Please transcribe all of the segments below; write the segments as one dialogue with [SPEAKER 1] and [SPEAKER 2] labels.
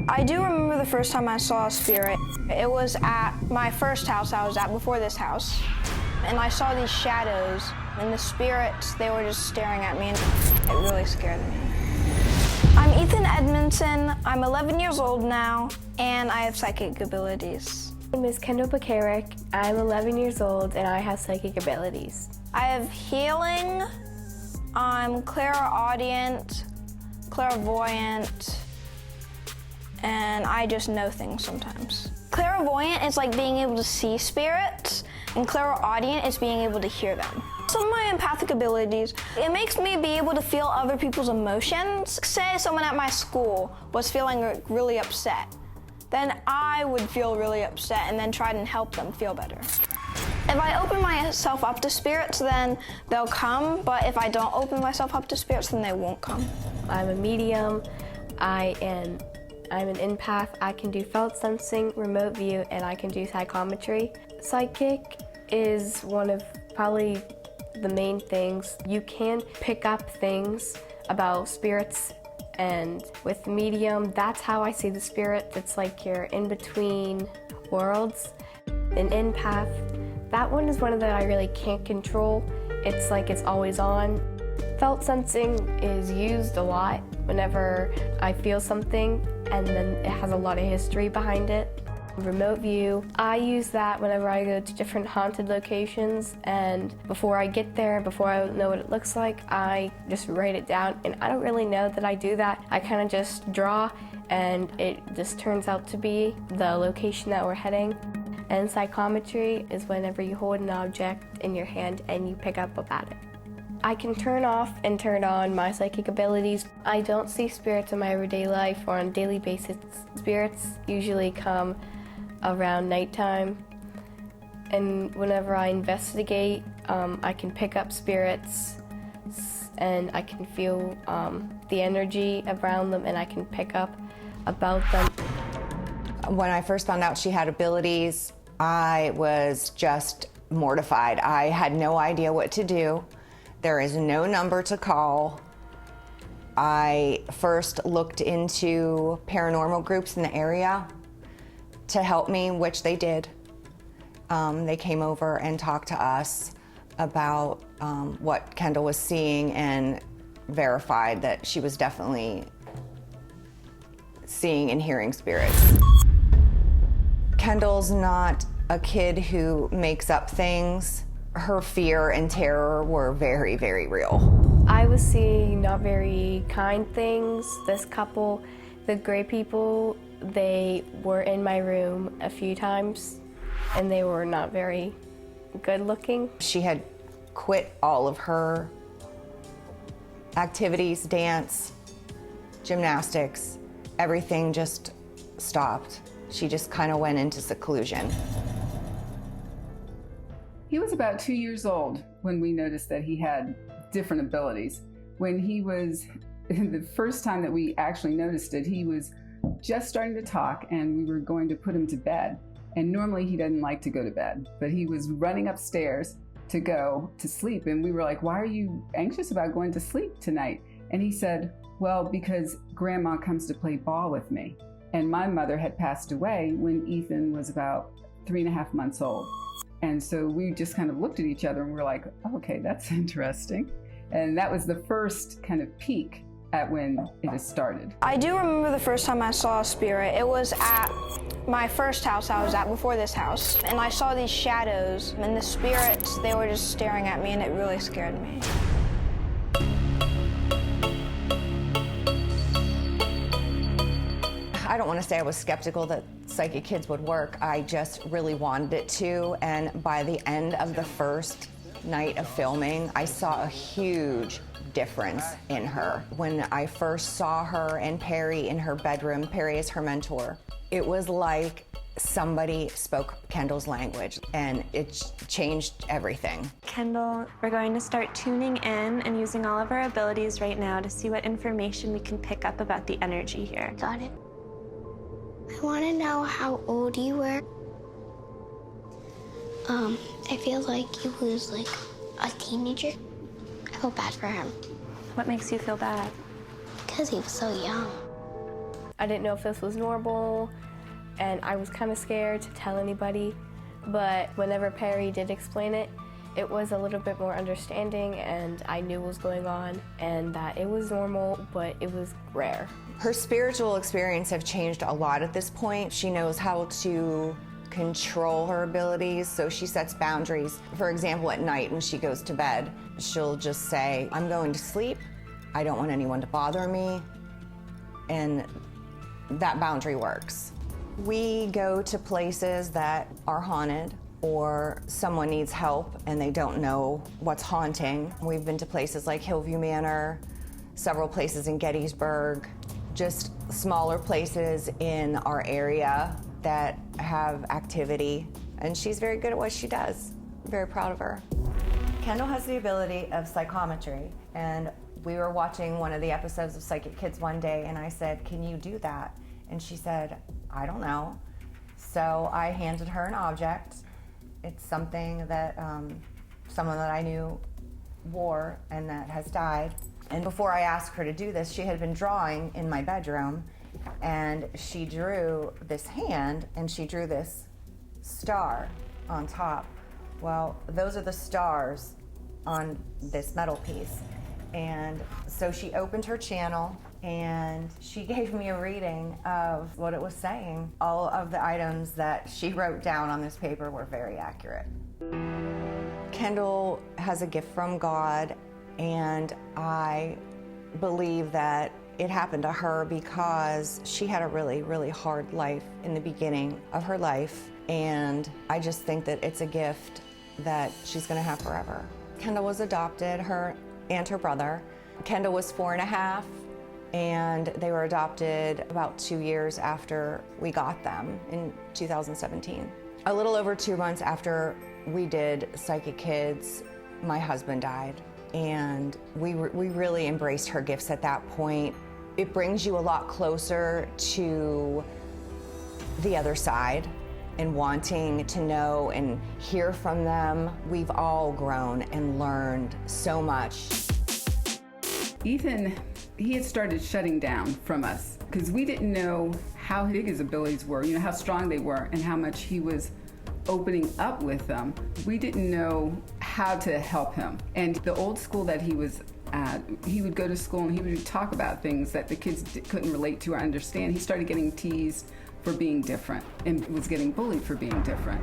[SPEAKER 1] I do remember the first time I saw a spirit. It was at my first house I was at before this house. And I saw these shadows, and the spirits, they were just staring at me, and it really scared me. I'm Ethan Edmondson. I'm 11 years old now, and I have psychic abilities.
[SPEAKER 2] My name is Kendyll McCarrick. I'm 11 years old, and I have psychic abilities.
[SPEAKER 1] I have healing, I'm clairaudient, clairvoyant, and I just know things sometimes. Clairvoyant is like being able to see spirits, and clairaudient is being able to hear them. Some of my empathic abilities, it makes me be able to feel other people's emotions. Say someone at my school was feeling really upset, then I would feel really upset and then try and help them feel better. If I open myself up to spirits, then they'll come, but if I don't open myself up to spirits, then they won't come.
[SPEAKER 2] I'm a medium, I'm an empath, I can do felt sensing, remote view, and I can do psychometry. Psychic is one of probably the main things. You can pick up things about spirits, and with medium, that's how I see the spirit. It's like you're in between worlds. An empath, that one is one that I really can't control. It's like it's always on. Felt sensing is used a lot whenever I feel something and then it has a lot of history behind it. Remote view, I use that whenever I go to different haunted locations, and before I get there, before I know what it looks like, I just write it down, and I don't really know that I do that. I kind of just draw and it just turns out to be the location that we're heading. And psychometry is whenever you hold an object in your hand and you pick up about it. I can turn off and turn on my psychic abilities. I don't see spirits in my everyday life or on a daily basis. Spirits usually come around nighttime, and whenever I investigate, I can pick up spirits and I can feel the energy around them, and I can pick up about them.
[SPEAKER 3] When I first found out she had abilities, I was just mortified. I had no idea what to do. There is no number to call. I first looked into paranormal groups in the area to help me, which they did. They came over and talked to us about what Kendyll was seeing and verified that she was definitely seeing and hearing spirits. Kendyll's not a kid who makes up things. Her fear and terror were very, very real.
[SPEAKER 2] I was seeing not very kind things. This couple, the gray people, they were in my room a few times, and they were not very good looking.
[SPEAKER 3] She had quit all of her activities, dance, gymnastics, everything just stopped. She just kind of went into seclusion.
[SPEAKER 4] He was about 2 years old when we noticed that he had different abilities. When he was, the first time that we actually noticed it, he was just starting to talk, and we were going to put him to bed. And normally he doesn't like to go to bed, but he was running upstairs to go to sleep. And we were like, why are you anxious about going to sleep tonight? And he said, well, because Grandma comes to play ball with me. And my mother had passed away when Ethan was about 3.5 months old. And so we just kind of looked at each other and we were like, oh, okay, that's interesting. And that was the first kind of peak at when it has started.
[SPEAKER 1] I do remember the first time I saw a spirit. It was at my first house I was at before this house. And I saw these shadows, and the spirits, they were just staring at me, and it really scared me.
[SPEAKER 3] I don't want to say I was skeptical that psychic kids would work. I just really wanted it to, and by the end of the first night of filming, I saw a huge difference in her. When I first saw her and Perry in her bedroom, Perry is her mentor, it was like somebody spoke Kendyll's language, and it changed everything.
[SPEAKER 5] Kendyll, we're going to start tuning in and using all of our abilities right now to see what information we can pick up about the energy here.
[SPEAKER 6] Got it. I want to know how old you were. I feel like he was like a teenager. I feel bad for him.
[SPEAKER 5] What makes you feel bad?
[SPEAKER 6] Because he was so young.
[SPEAKER 2] I didn't know if this was normal, and I was kind of scared to tell anybody. But whenever Perry did explain it, it was a little bit more understanding, and I knew what was going on and that it was normal, but it was rare.
[SPEAKER 3] Her spiritual experience have changed a lot at this point. She knows how to control her abilities, so she sets boundaries. For example, at night when she goes to bed, she'll just say, I'm going to sleep. I don't want anyone to bother me. And that boundary works. We go to places that are haunted or someone needs help and they don't know what's haunting. We've been to places like Hillview Manor, several places in Gettysburg, just smaller places in our area that have activity. And she's very good at what she does. I'm very proud of her. Kendyll has the ability of psychometry, and we were watching one of the episodes of Psychic Kids one day, and I said, can you do that? And she said, I don't know. So I handed her an object. It's something that someone that I knew wore and that has died. And before I asked her to do this, she had been drawing in my bedroom, and she drew this hand and she drew this star on top. Well, those are the stars on this metal piece. And so she opened her channel and she gave me a reading of what it was saying. All of the items that she wrote down on this paper were very accurate. Kendyll has a gift from God, and I believe that it happened to her because she had a really, really hard life in the beginning of her life, and I just think that it's a gift that she's gonna have forever. Kendyll was adopted, her and her brother. Kendyll was 4.5, and they were adopted about 2 years after we got them in 2017. A little over 2 months after we did Psychic Kids, my husband died, and we really embraced her gifts at that point. It brings you a lot closer to the other side and wanting to know and hear from them. We've all grown and learned so much.
[SPEAKER 4] Ethan, he had started shutting down from us because we didn't know how big his abilities were, how strong they were and how much he was opening up with them. We didn't know how to help him. And the old school that he was at, he would go to school and he would talk about things that the kids couldn't relate to or understand. He started getting teased for being different and was getting bullied for being different.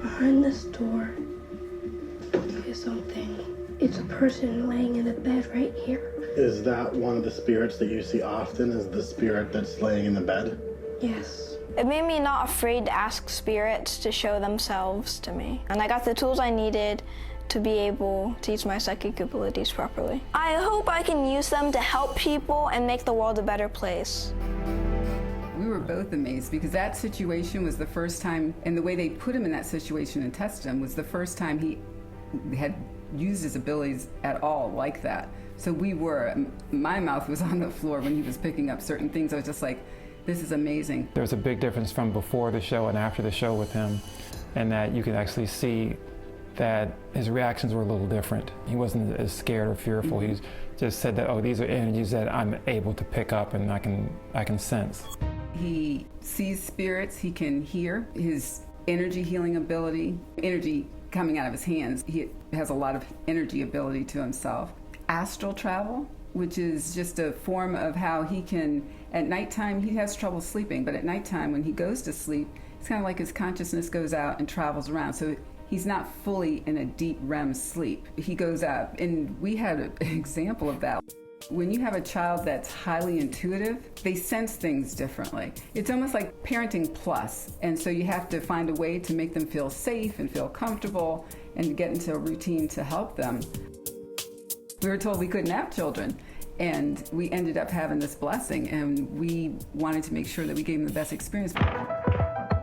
[SPEAKER 7] Behind this door is something. It's a person laying in a bed right here.
[SPEAKER 8] Is that one of the spirits that you see often, is the spirit that's laying in the bed?
[SPEAKER 7] Yes.
[SPEAKER 1] It made me not afraid to ask spirits to show themselves to me. And I got the tools I needed to be able to use my psychic abilities properly. I hope I can use them to help people and make the world a better place.
[SPEAKER 4] We were both amazed because that situation was the first time, and the way they put him in that situation and tested him was the first time he had used his abilities at all like that. So my mouth was on the floor when he was picking up certain things. I was just like, this is amazing.
[SPEAKER 9] There's a big difference from before the show and after the show with him, and that you can actually see that his reactions were a little different. He wasn't as scared or fearful. He just said that, oh, these are energies that I'm able to pick up and I can sense.
[SPEAKER 4] He sees spirits, he can hear, his energy healing ability, energy coming out of his hands. He has a lot of energy ability to himself. Astral travel, which is just a form of how he can, at nighttime, he has trouble sleeping, but at nighttime when he goes to sleep, it's kind of like his consciousness goes out and travels around. So he's not fully in a deep REM sleep. He goes out, and we had an example of that. When you have a child that's highly intuitive, they sense things differently. It's almost like parenting plus, and so you have to find a way to make them feel safe and feel comfortable and get into a routine to help them. We were told we couldn't have children, and we ended up having this blessing, and we wanted to make sure that we gave them the best experience.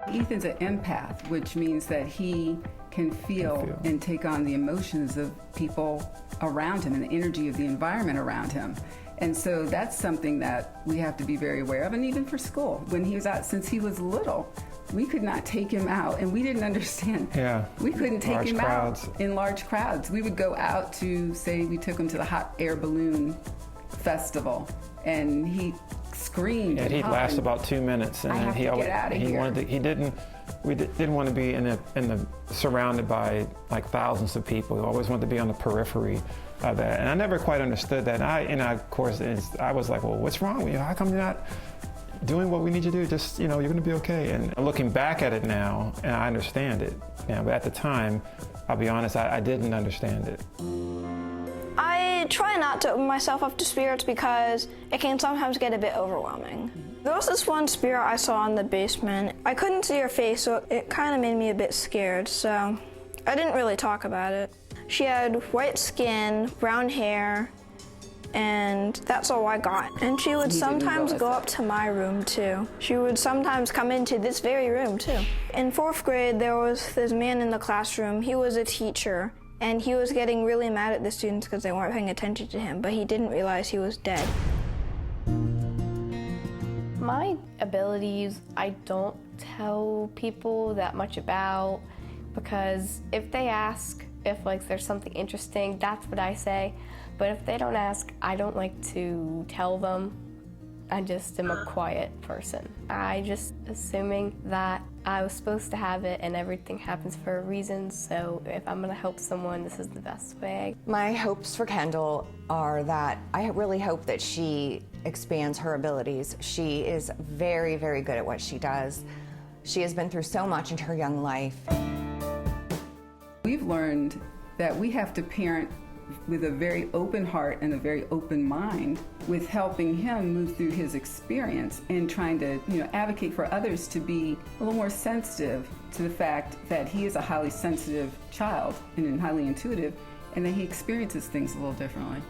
[SPEAKER 4] Ethan's an empath, which means that he can feel and take on the emotions of people around him and the energy of the environment around him. And so that's something that we have to be very aware of. And even for school, when he was out, since he was little, we could not take him out, and we didn't understand.
[SPEAKER 9] Yeah.
[SPEAKER 4] We couldn't take him
[SPEAKER 9] crowds.
[SPEAKER 4] out in large crowds. We would go out to, say we took him to the hot air balloon festival, and he screamed.
[SPEAKER 9] And he'd last about 2 minutes, and then
[SPEAKER 4] he
[SPEAKER 9] didn't want to be surrounded by like thousands of people. He always wanted to be on the periphery of that, and I never quite understood that. Of course, I was like, well, what's wrong with you? How come you're not doing what we need you to do? Just, you're going to be okay. And looking back at it now, and I understand it now, but at the time, I'll be honest, I didn't understand it.
[SPEAKER 1] I try not to open myself up to spirits because it can sometimes get a bit overwhelming. There was this one spirit I saw in the basement. I couldn't see her face, so it kind of made me a bit scared, so I didn't really talk about it. She had white skin, brown hair, and that's all I got. And she would sometimes go up to my room too. She would sometimes come into this very room too. In 4th grade, there was this man in the classroom. He was a teacher, and he was getting really mad at the students because they weren't paying attention to him, but he didn't realize he was dead.
[SPEAKER 2] My abilities, I don't tell people that much about, because if they ask if there's something interesting, that's what I say. But if they don't ask, I don't like to tell them. I just am a quiet person. I just assuming that I was supposed to have it and everything happens for a reason, so if I'm gonna help someone, this is the best way.
[SPEAKER 3] My hopes for Kendyll are that I really hope that she expands her abilities. She is very, very good at what she does. She has been through so much in her young life.
[SPEAKER 4] We've learned that we have to parent with a very open heart and a very open mind, with helping him move through his experience and trying to, advocate for others to be a little more sensitive to the fact that he is a highly sensitive child and highly intuitive, and that he experiences things a little differently.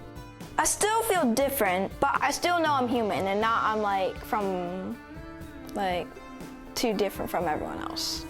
[SPEAKER 1] I still feel different, but I still know I'm human and not I'm too different from everyone else.